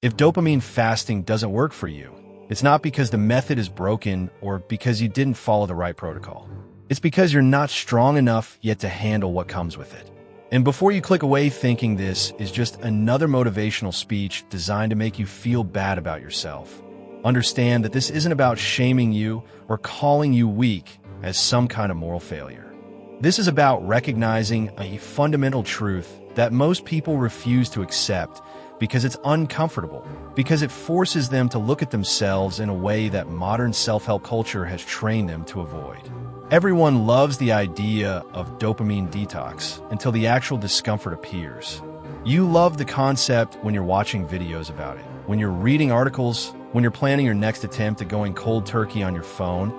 If dopamine fasting doesn't work for you, it's not because the method is broken or because you didn't follow the right protocol. It's because you're not strong enough yet to handle what comes with it. And before you click away thinking this is just another motivational speech designed to make you feel bad about yourself, understand that this isn't about shaming you or calling you weak as some kind of moral failure. This is about recognizing a fundamental truth that most people refuse to accept because it's uncomfortable, because it forces them to look at themselves in a way that modern self-help culture has trained them to avoid. Everyone loves the idea of dopamine detox until the actual discomfort appears. You love the concept when you're watching videos about it, when you're reading articles, when you're planning your next attempt at going cold turkey on your phone,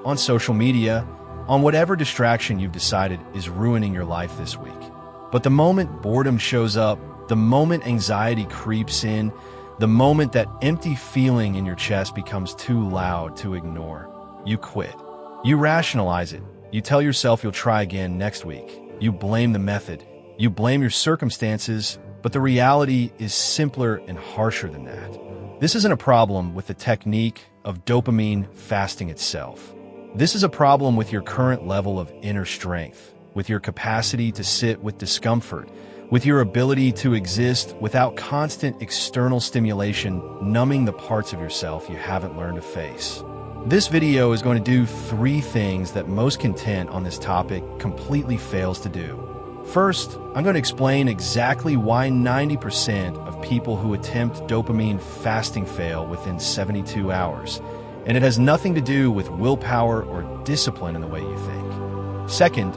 on social media, on whatever distraction you've decided is ruining your life this week. But the moment boredom shows up, the moment anxiety creeps in, the moment that empty feeling in your chest becomes too loud to ignore, you quit. You rationalize it. You tell yourself you'll try again next week. You blame the method. You blame your circumstances, but the reality is simpler and harsher than that. This isn't a problem with the technique of dopamine fasting itself. This is a problem with your current level of inner strength, with your capacity to sit with discomfort, with your ability to exist without constant external stimulation numbing the parts of yourself you haven't learned to face. This video is going to do 3 things that most content on this topic completely fails to do. First, I'm going to explain exactly why 90% of people who attempt dopamine fasting fail within 72 hours, and it has nothing to do with willpower or discipline in the way you think. Second,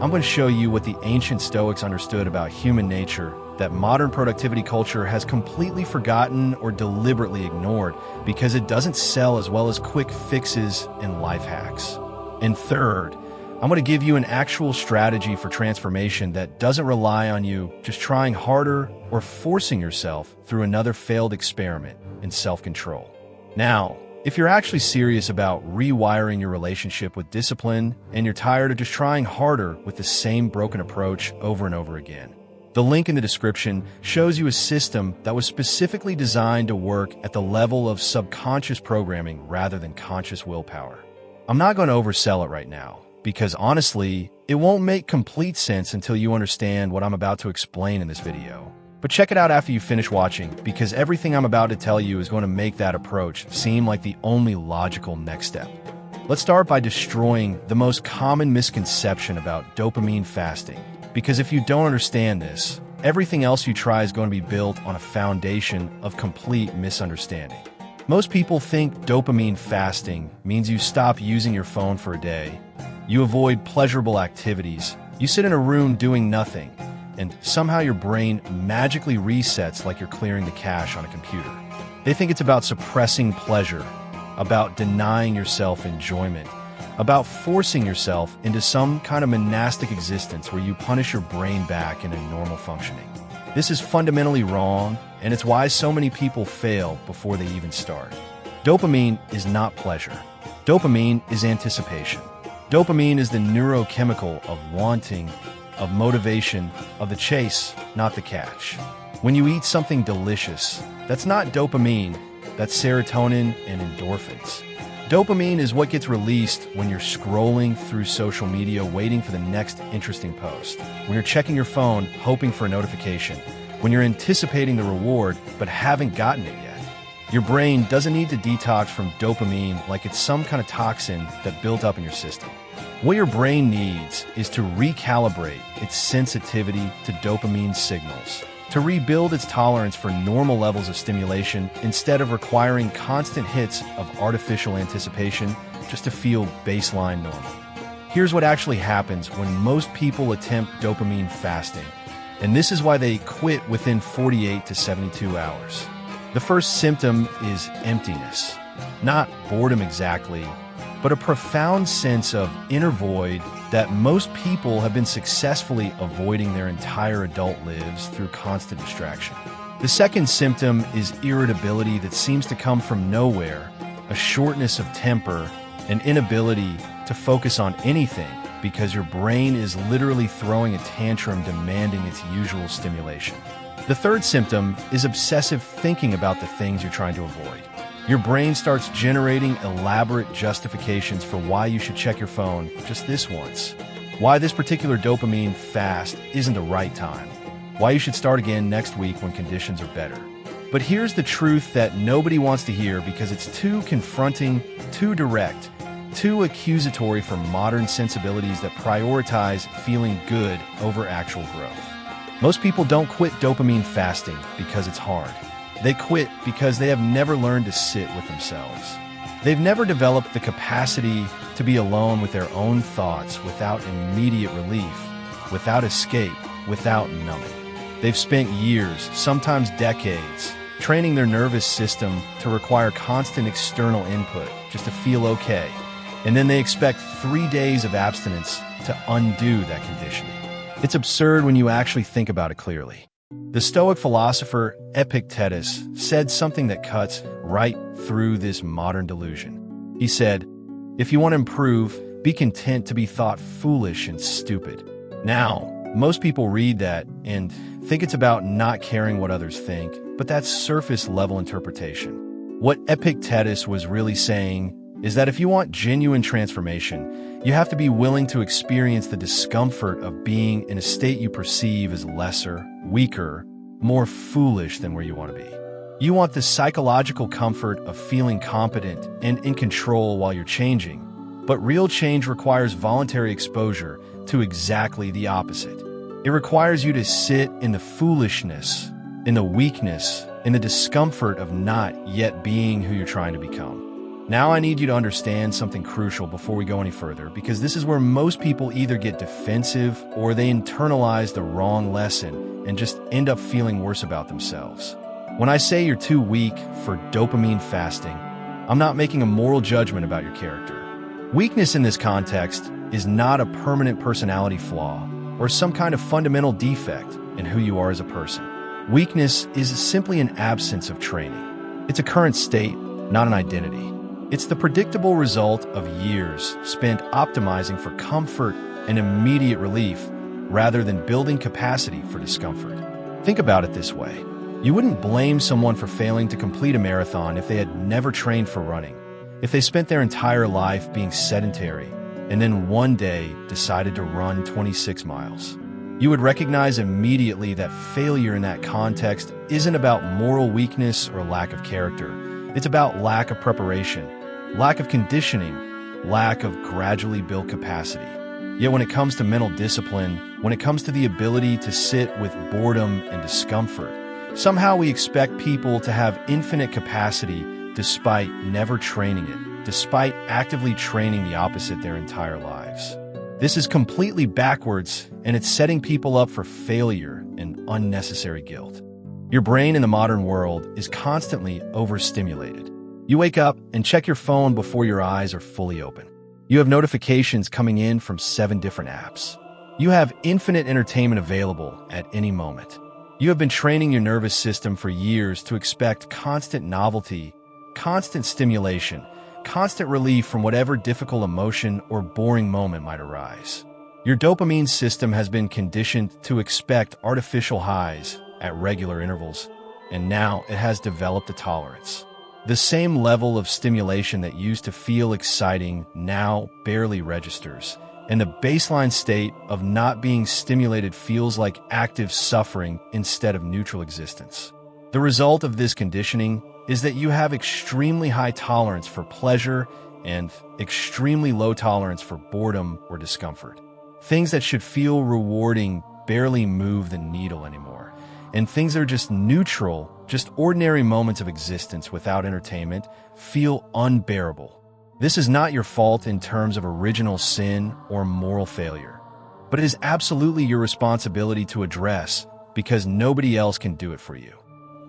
I'm going to show you what the ancient Stoics understood about human nature that modern productivity culture has completely forgotten or deliberately ignored because it doesn't sell as well as quick fixes and life hacks. And third, I'm going to give you an actual strategy for transformation that doesn't rely on you just trying harder or forcing yourself through another failed experiment in self-control. Now, if you're actually serious about rewiring your relationship with discipline and you're tired of just trying harder with the same broken approach over and over again, the link in the description shows you a system that was specifically designed to work at the level of subconscious programming rather than conscious willpower. I'm not going to oversell it right now, because honestly, it won't make complete sense until you understand what I'm about to explain in this video. But check it out after you finish watching, because everything I'm about to tell you is going to make that approach seem like the only logical next step. Let's start by destroying the most common misconception about dopamine fasting, because if you don't understand this, everything else you try is going to be built on a foundation of complete misunderstanding. Most people think dopamine fasting means you stop using your phone for a day, you avoid pleasurable activities, you sit in a room doing nothing, and somehow your brain magically resets like you're clearing the cache on a computer. They think it's about suppressing pleasure, about denying yourself enjoyment, about forcing yourself into some kind of monastic existence where you punish your brain back into normal functioning. This is fundamentally wrong, and it's why so many people fail before they even start. Dopamine is not pleasure. Dopamine is anticipation. Dopamine is the neurochemical of wanting, of motivation, of the chase, not the catch. When you eat something delicious, that's not dopamine, that's serotonin and endorphins. Dopamine is what gets released when you're scrolling through social media waiting for the next interesting post, when you're checking your phone hoping for a notification, when you're anticipating the reward but haven't gotten it yet. Your brain doesn't need to detox from dopamine like it's some kind of toxin that built up in your system. What your brain needs is to recalibrate its sensitivity to dopamine signals, to rebuild its tolerance for normal levels of stimulation instead of requiring constant hits of artificial anticipation just to feel baseline normal. Here's what actually happens when most people attempt dopamine fasting, and this is why they quit within 48 to 72 hours. The first symptom is emptiness. Not boredom exactly, but a profound sense of inner void that most people have been successfully avoiding their entire adult lives through constant distraction. The second symptom is irritability that seems to come from nowhere, a shortness of temper, an inability to focus on anything because your brain is literally throwing a tantrum demanding its usual stimulation. The third symptom is obsessive thinking about the things you're trying to avoid. Your brain starts generating elaborate justifications for why you should check your phone just this once, why this particular dopamine fast isn't the right time, why you should start again next week when conditions are better. But here's the truth that nobody wants to hear because it's too confronting, too direct, too accusatory for modern sensibilities that prioritize feeling good over actual growth. Most people don't quit dopamine fasting because it's hard. They quit because they have never learned to sit with themselves. They've never developed the capacity to be alone with their own thoughts without immediate relief, without escape, without numbing. They've spent years, sometimes decades, training their nervous system to require constant external input just to feel okay. And then they expect 3 days of abstinence to undo that conditioning. It's absurd when you actually think about it clearly. The Stoic philosopher Epictetus said something that cuts right through this modern delusion. He said, "If you want to improve, be content to be thought foolish and stupid." Now, most people read that and think it's about not caring what others think, but that's surface-level interpretation. What Epictetus was really saying is that if you want genuine transformation, you have to be willing to experience the discomfort of being in a state you perceive as lesser, weaker, more foolish than where you want to be. You want the psychological comfort of feeling competent and in control while you're changing, but real change requires voluntary exposure to exactly the opposite. It requires you to sit in the foolishness, in the weakness, in the discomfort of not yet being who you're trying to become. Now I need you to understand something crucial before we go any further, because this is where most people either get defensive or they internalize the wrong lesson and just end up feeling worse about themselves. When I say you're too weak for dopamine fasting, I'm not making a moral judgment about your character. Weakness in this context is not a permanent personality flaw or some kind of fundamental defect in who you are as a person. Weakness is simply an absence of training. It's a current state, not an identity. It's the predictable result of years spent optimizing for comfort and immediate relief rather than building capacity for discomfort. Think about it this way. You wouldn't blame someone for failing to complete a marathon if they had never trained for running, if they spent their entire life being sedentary and then one day decided to run 26 miles. You would recognize immediately that failure in that context isn't about moral weakness or lack of character. It's about lack of preparation, lack of conditioning, lack of gradually built capacity. Yet when it comes to mental discipline, when it comes to the ability to sit with boredom and discomfort, somehow we expect people to have infinite capacity despite never training it, despite actively training the opposite their entire lives. This is completely backwards, and it's setting people up for failure and unnecessary guilt. Your brain in the modern world is constantly overstimulated. You wake up and check your phone before your eyes are fully open. You have notifications coming in from 7 different apps. You have infinite entertainment available at any moment. You have been training your nervous system for years to expect constant novelty, constant stimulation, constant relief from whatever difficult emotion or boring moment might arise. Your dopamine system has been conditioned to expect artificial highs at regular intervals, and now it has developed a tolerance. The same level of stimulation that used to feel exciting now barely registers, and the baseline state of not being stimulated feels like active suffering instead of neutral existence. The result of this conditioning is that you have extremely high tolerance for pleasure and extremely low tolerance for boredom or discomfort. Things that should feel rewarding barely move the needle anymore. And things that are just neutral, just ordinary moments of existence without entertainment, feel unbearable. This is not your fault in terms of original sin or moral failure, but it is absolutely your responsibility to address because nobody else can do it for you.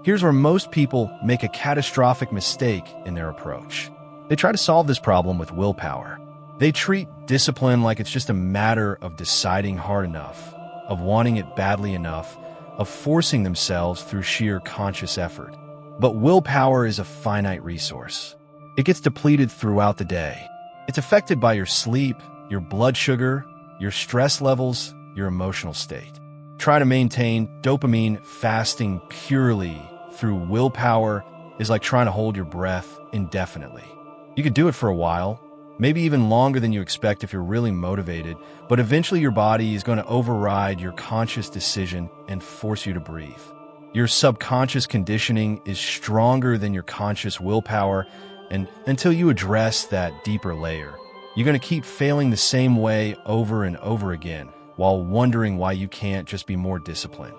Here's where most people make a catastrophic mistake in their approach. They try to solve this problem with willpower. They treat discipline like it's just a matter of deciding hard enough, of wanting it badly enough, of forcing themselves through sheer conscious effort. But willpower is a finite resource. It gets depleted throughout the day. It's affected by your sleep, your blood sugar, your stress levels, your emotional state. try to maintain dopamine fasting purely through willpower is like trying to hold your breath indefinitely. You could do it for a while, maybe even longer than you expect if you're really motivated, but eventually your body is going to override your conscious decision and force you to breathe. Your subconscious conditioning is stronger than your conscious willpower, and until you address that deeper layer, you're going to keep failing the same way over and over again while wondering why you can't just be more disciplined.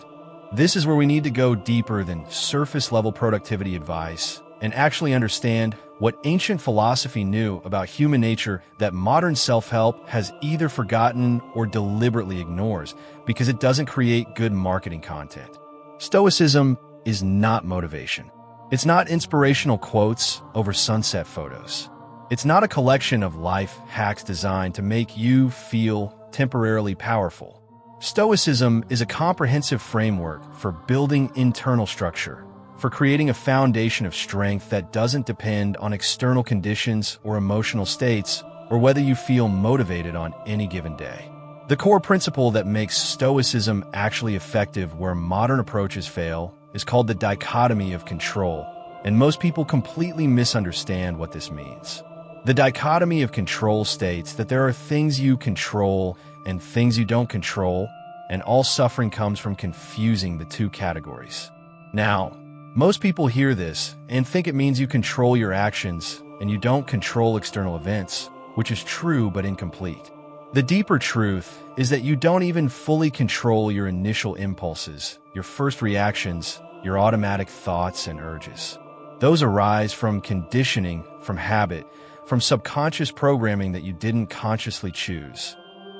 This is where we need to go deeper than surface-level productivity advice and actually understand what ancient philosophy knew about human nature that modern self-help has either forgotten or deliberately ignores because it doesn't create good marketing content. Stoicism is not motivation. It's not inspirational quotes over sunset photos. It's not a collection of life hacks designed to make you feel temporarily powerful. Stoicism is a comprehensive framework for building internal structure, for creating a foundation of strength that doesn't depend on external conditions or emotional states, or whether you feel motivated on any given day. The core principle that makes Stoicism actually effective where modern approaches fail is called the dichotomy of control, and most people completely misunderstand what this means. The dichotomy of control states that there are things you control and things you don't control, and all suffering comes from confusing the two categories. Now, most people hear this and think it means you control your actions and you don't control external events, which is true but incomplete. The deeper truth is that you don't even fully control your initial impulses, your first reactions, your automatic thoughts and urges. Those arise from conditioning, from habit, from subconscious programming that you didn't consciously choose.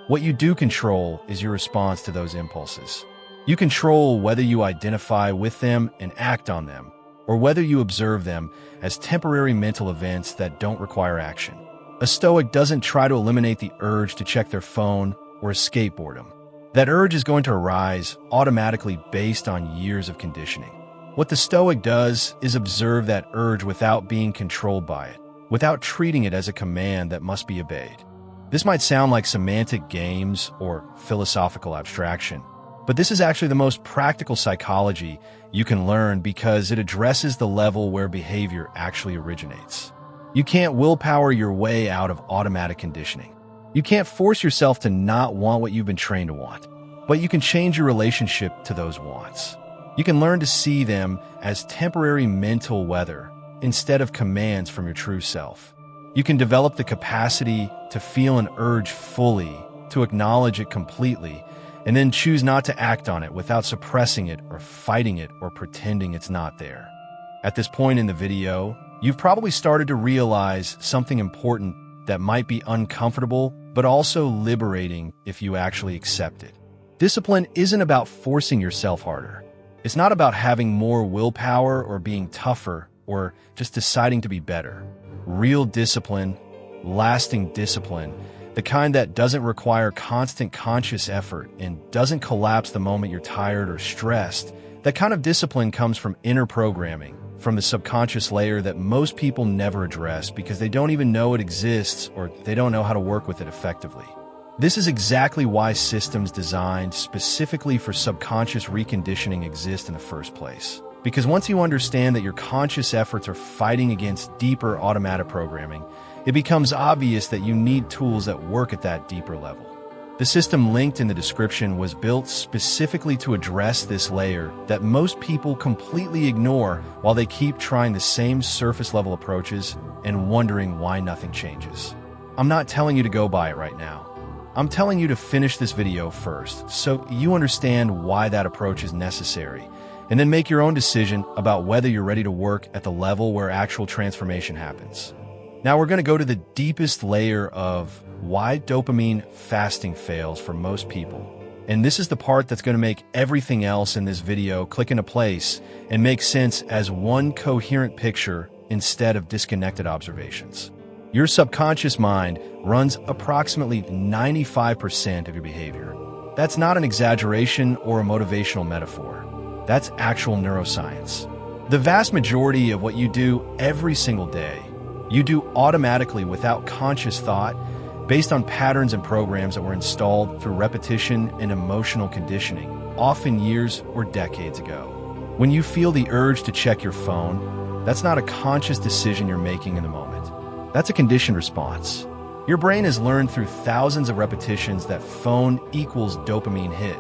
What you do control is your response to those impulses. You control whether you identify with them and act on them, or whether you observe them as temporary mental events that don't require action. A Stoic doesn't try to eliminate the urge to check their phone or escape boredom. That urge is going to arise automatically based on years of conditioning. What the Stoic does is observe that urge without being controlled by it, without treating it as a command that must be obeyed. This might sound like semantic games or philosophical abstraction, but this is actually the most practical psychology you can learn because it addresses the level where behavior actually originates. You can't willpower your way out of automatic conditioning. You can't force yourself to not want what you've been trained to want, but you can change your relationship to those wants. You can learn to see them as temporary mental weather instead of commands from your true self. You can develop the capacity to feel an urge fully, to acknowledge it completely, and then choose not to act on it without suppressing it or fighting it or pretending it's not there. At this point in the video, you've probably started to realize something important that might be uncomfortable, but also liberating if you actually accept it. Discipline isn't about forcing yourself harder. It's not about having more willpower or being tougher or just deciding to be better. Real discipline, lasting discipline, the kind that doesn't require constant conscious effort and doesn't collapse the moment you're tired or stressed, that kind of discipline comes from inner programming, from the subconscious layer that most people never address because they don't even know it exists or they don't know how to work with it effectively. This is exactly why systems designed specifically for subconscious reconditioning exist in the first place. Because once you understand that your conscious efforts are fighting against deeper automatic programming, it becomes obvious that you need tools that work at that deeper level. The system linked in the description was built specifically to address this layer that most people completely ignore while they keep trying the same surface-level approaches and wondering why nothing changes. I'm not telling you to go buy it right now. I'm telling you to finish this video first so you understand why that approach is necessary, and then make your own decision about whether you're ready to work at the level where actual transformation happens. Now we're going to go to the deepest layer of why dopamine fasting fails for most people. And this is the part that's going to make everything else in this video click into place and make sense as one coherent picture instead of disconnected observations. Your subconscious mind runs approximately 95% of your behavior. That's not an exaggeration or a motivational metaphor. That's actual neuroscience. The vast majority of what you do every single day, you do automatically without conscious thought, based on patterns and programs that were installed through repetition and emotional conditioning, often years or decades ago. When you feel the urge to check your phone, that's not a conscious decision you're making in the moment. That's a conditioned response. Your brain has learned through thousands of repetitions that phone equals dopamine hit,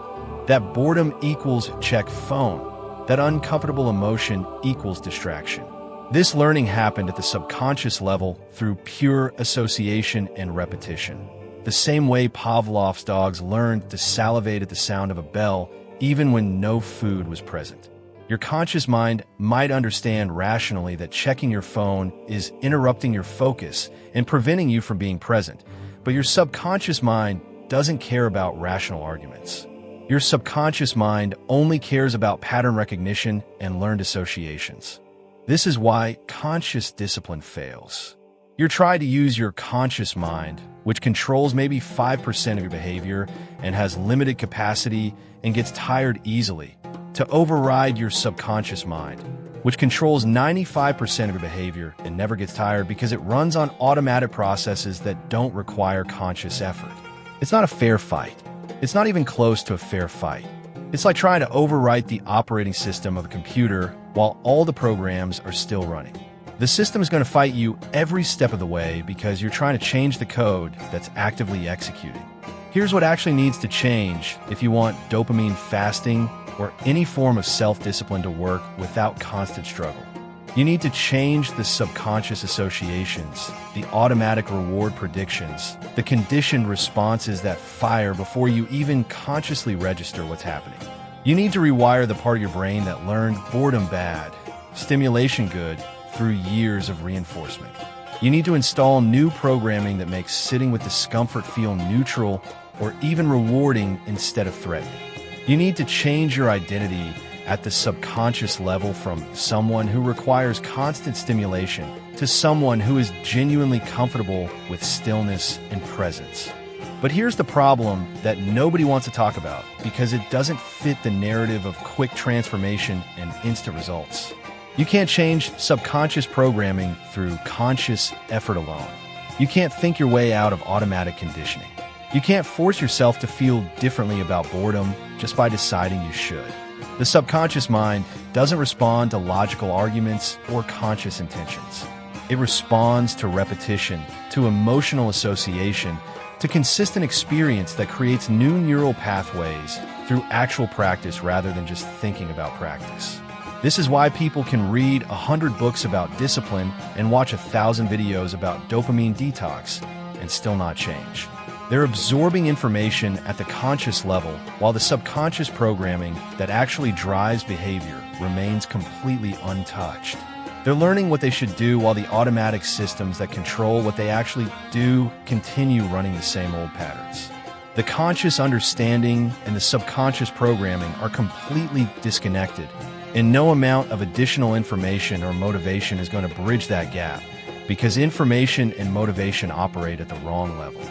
that boredom equals check phone, that uncomfortable emotion equals distraction. This learning happened at the subconscious level through pure association and repetition. The same way Pavlov's dogs learned to salivate at the sound of a bell even when no food was present. Your conscious mind might understand rationally that checking your phone is interrupting your focus and preventing you from being present, but your subconscious mind doesn't care about rational arguments. Your subconscious mind only cares about pattern recognition and learned associations. This is why conscious discipline fails. You're trying to use your conscious mind, which controls maybe 5% of your behavior and has limited capacity and gets tired easily, to override your subconscious mind, which controls 95% of your behavior and never gets tired because it runs on automatic processes that don't require conscious effort. It's not a fair fight. It's not even close to a fair fight. It's like trying to overwrite the operating system of a computer while all the programs are still running. The system is going to fight you every step of the way because you're trying to change the code that's actively executing. Here's what actually needs to change if you want dopamine fasting or any form of self-discipline to work without constant struggle. You need to change the subconscious associations, the automatic reward predictions, the conditioned responses that fire before you even consciously register what's happening. You need to rewire the part of your brain that learned boredom bad, stimulation good, through years of reinforcement. You need to install new programming that makes sitting with discomfort feel neutral or even rewarding instead of threatening. You need to change your identity at the subconscious level from someone who requires constant stimulation to someone who is genuinely comfortable with stillness and presence. But here's the problem that nobody wants to talk about because it doesn't fit the narrative of quick transformation and instant results. You can't change subconscious programming through conscious effort alone. You can't think your way out of automatic conditioning. You can't force yourself to feel differently about boredom just by deciding you should. The subconscious mind doesn't respond to logical arguments or conscious intentions. It responds to repetition, to emotional association, to consistent experience that creates new neural pathways through actual practice rather than just thinking about practice. This is why people can read 100 books about discipline and watch 1,000 videos about dopamine detox and still not change. They're absorbing information at the conscious level while the subconscious programming that actually drives behavior remains completely untouched. They're learning what they should do while the automatic systems that control what they actually do continue running the same old patterns. The conscious understanding and the subconscious programming are completely disconnected, and no amount of additional information or motivation is going to bridge that gap because information and motivation operate at the wrong level.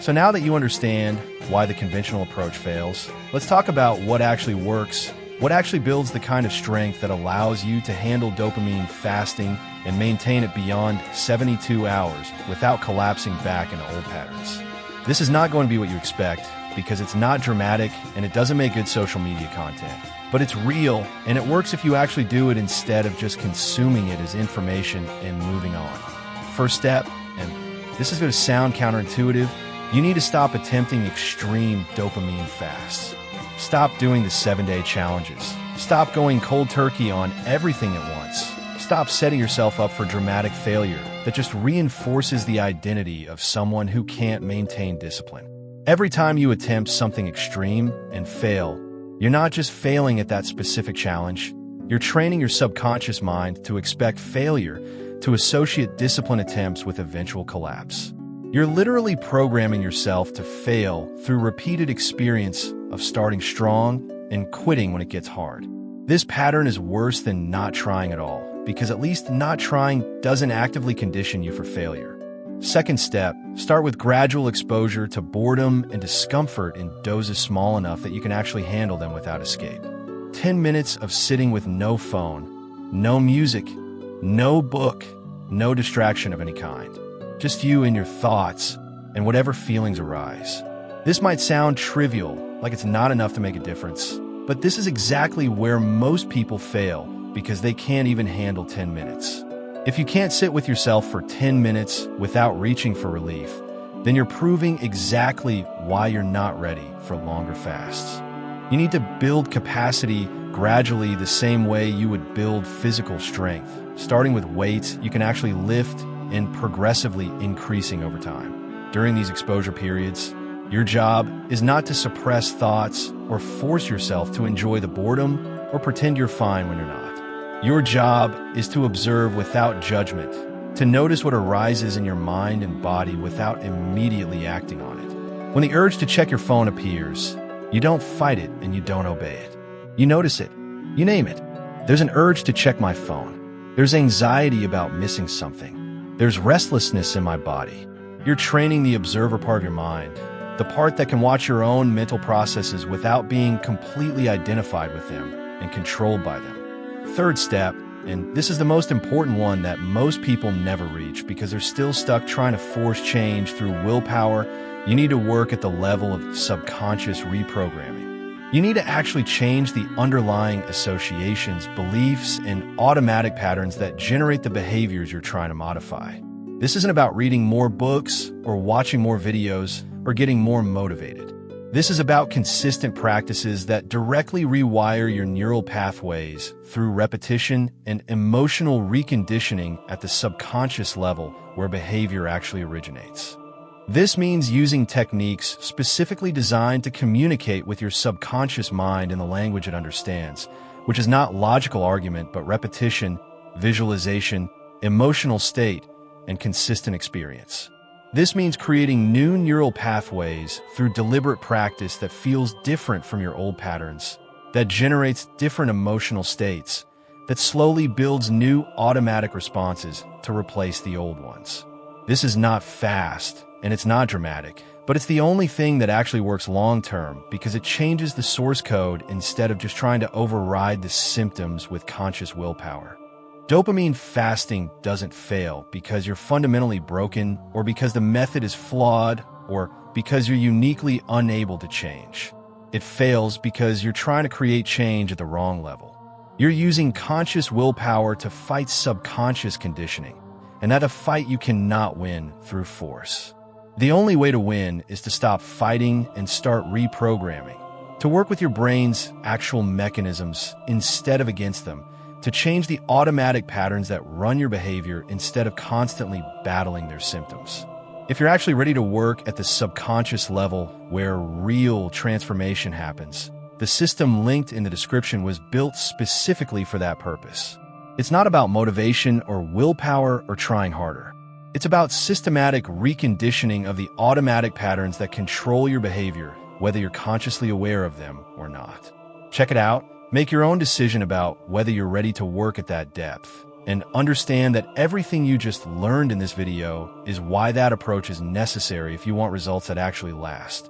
So now that you understand why the conventional approach fails, let's talk about what actually works, what actually builds the kind of strength that allows you to handle dopamine fasting and maintain it beyond 72 hours without collapsing back into old patterns. This is not going to be what you expect because it's not dramatic and it doesn't make good social media content. But it's real and it works if you actually do it instead of just consuming it as information and moving on. First step, and this is going to sound counterintuitive, you need to stop attempting extreme dopamine fasts. Stop doing the 7-day challenges. Stop going cold turkey on everything at once. Stop setting yourself up for dramatic failure that just reinforces the identity of someone who can't maintain discipline. Every time you attempt something extreme and fail, you're not just failing at that specific challenge, you're training your subconscious mind to expect failure, to associate discipline attempts with eventual collapse. You're literally programming yourself to fail through repeated experience of starting strong and quitting when it gets hard. This pattern is worse than not trying at all, because at least not trying doesn't actively condition you for failure. Second step, start with gradual exposure to boredom and discomfort in doses small enough that you can actually handle them without escape. 10 minutes of sitting with no phone, no music, no book, no distraction of any kind. Just you and your thoughts and whatever feelings arise. This might sound trivial, like it's not enough to make a difference, but But this is exactly where most people fail because they can't even handle 10 minutes. If you can't sit with yourself for 10 minutes without reaching for relief, then you're proving exactly why you're not ready for longer fasts. You need to build capacity gradually the same way you would build physical strength, starting with weights you can actually lift and progressively increasing over time. During these exposure periods, your job is not to suppress thoughts or force yourself to enjoy the boredom or pretend you're fine when you're not. Your job is to observe without judgment, to notice what arises in your mind and body without immediately acting on it. When the urge to check your phone appears, you don't fight it and you don't obey it. You notice it. You name it. There's an urge to check my phone. There's anxiety about missing something. There's restlessness in my body. You're training the observer part of your mind, the part that can watch your own mental processes without being completely identified with them and controlled by them. Third step, and this is the most important one that most people never reach because they're still stuck trying to force change through willpower. You need to work at the level of subconscious reprogramming. You need to actually change the underlying associations, beliefs, and automatic patterns that generate the behaviors you're trying to modify. This isn't about reading more books or watching more videos or getting more motivated. This is about consistent practices that directly rewire your neural pathways through repetition and emotional reconditioning at the subconscious level where behavior actually originates. This means using techniques specifically designed to communicate with your subconscious mind in the language it understands, which is not logical argument, but repetition, visualization, emotional state, and consistent experience. This means creating new neural pathways through deliberate practice that feels different from your old patterns, that generates different emotional states, that slowly builds new automatic responses to replace the old ones. This is not fast, and it's not dramatic, but it's the only thing that actually works long-term because it changes the source code instead of just trying to override the symptoms with conscious willpower. Dopamine fasting doesn't fail because you're fundamentally broken or because the method is flawed or because you're uniquely unable to change. It fails because you're trying to create change at the wrong level. You're using conscious willpower to fight subconscious conditioning, and that's a fight you cannot win through force. The only way to win is to stop fighting and start reprogramming, to work with your brain's actual mechanisms instead of against them, to change the automatic patterns that run your behavior instead of constantly battling their symptoms. If you're actually ready to work at the subconscious level where real transformation happens, the system linked in the description was built specifically for that purpose. It's not about motivation or willpower or trying harder. It's about systematic reconditioning of the automatic patterns that control your behavior, whether you're consciously aware of them or not. Check it out, make your own decision about whether you're ready to work at that depth, and understand that everything you just learned in this video is why that approach is necessary if you want results that actually last.